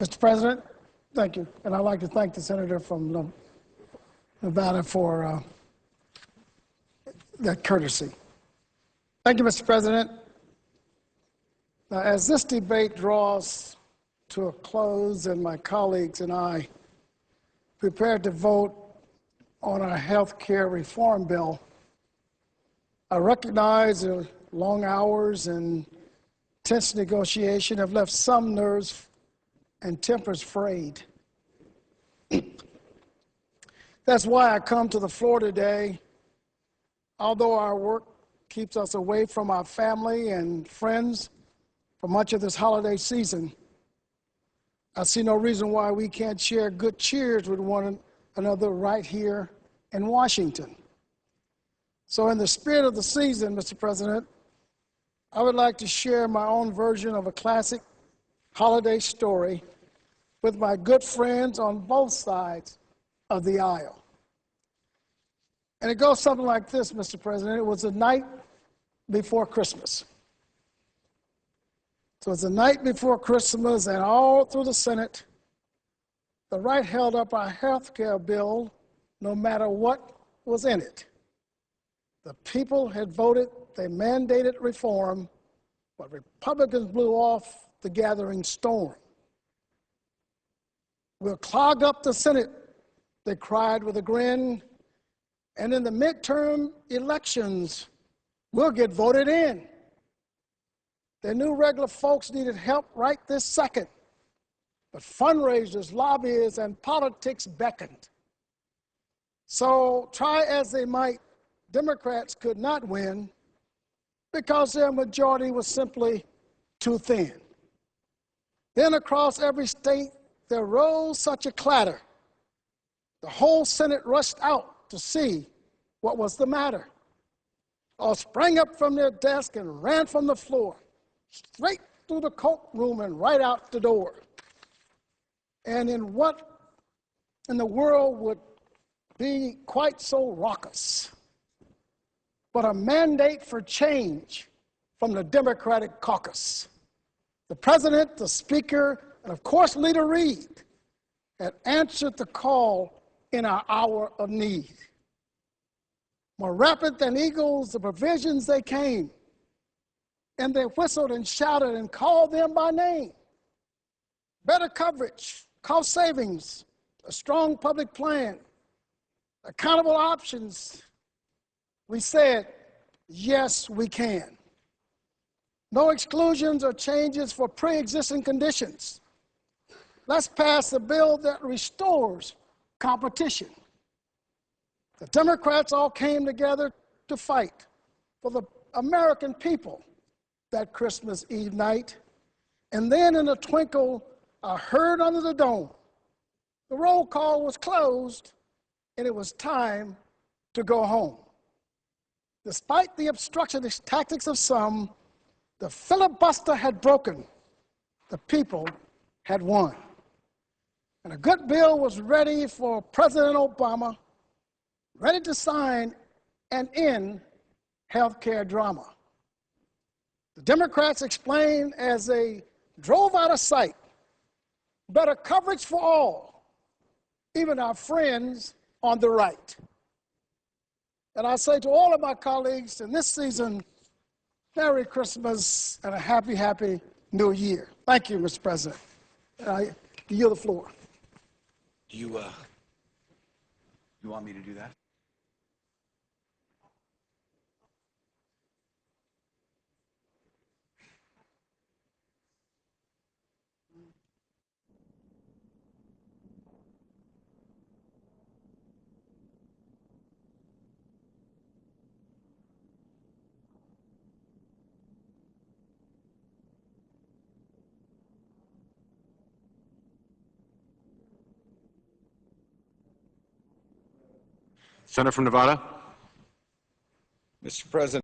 Mr. President, thank you. And I'd like to thank the senator from Nevada for that courtesy. Thank you, Mr. President. Now, as this debate draws to a close and my colleagues and I prepare to vote on our health care reform bill, I recognize the long hours and tense negotiation have left some nerves and tempers frayed. That's why I come to the floor today. Although our work keeps us away from our family and friends for much of this holiday season, I see no reason why we can't share good cheers with one another right here in Washington. So in the spirit of the season, Mr. President, I would like to share my own version of a classic holiday story with my good friends on both sides of the aisle. And it goes something like this, Mr. President. It was the night before Christmas. So it was the night before Christmas, and all through the Senate, the right held up our health care bill no matter what was in it. The people had voted, they mandated reform, but Republicans blew off the gathering storm. We'll clog up the Senate, they cried with a grin, and in the midterm elections, we'll get voted in. They knew regular folks needed help right this second, but fundraisers, lobbyists, and politics beckoned. So try as they might, Democrats could not win because their majority was simply too thin. Then across every state, there rose such a clatter. The whole Senate rushed out to see what was the matter. All sprang up from their desk and ran from the floor, straight through the courtroom and right out the door. And in what in the world would be quite so raucous, but a mandate for change from the Democratic caucus. The president, the speaker, and of course Leader Reid had answered the call in our hour of need. More rapid than eagles, the provisions they came, and they whistled and shouted and called them by name. Better coverage, cost savings, a strong public plan, accountable options. We said, yes, we can. No exclusions or changes for pre-existing conditions. Let's pass a bill that restores competition. The Democrats all came together to fight for the American people that Christmas Eve night. And then in a twinkle, I heard under the dome, the roll call was closed, and it was time to go home. Despite the obstructionist tactics of some, the filibuster had broken. The people had won. And a good bill was ready for President Obama, ready to sign and end health care drama. The Democrats explained as they drove out of sight, better coverage for all, even our friends on the right. And I say to all of my colleagues in this season, Merry Christmas and a happy, happy New Year. Thank you, Mr. President. I yield the floor. Do you want me to do that? Senator from Nevada. Mr. President.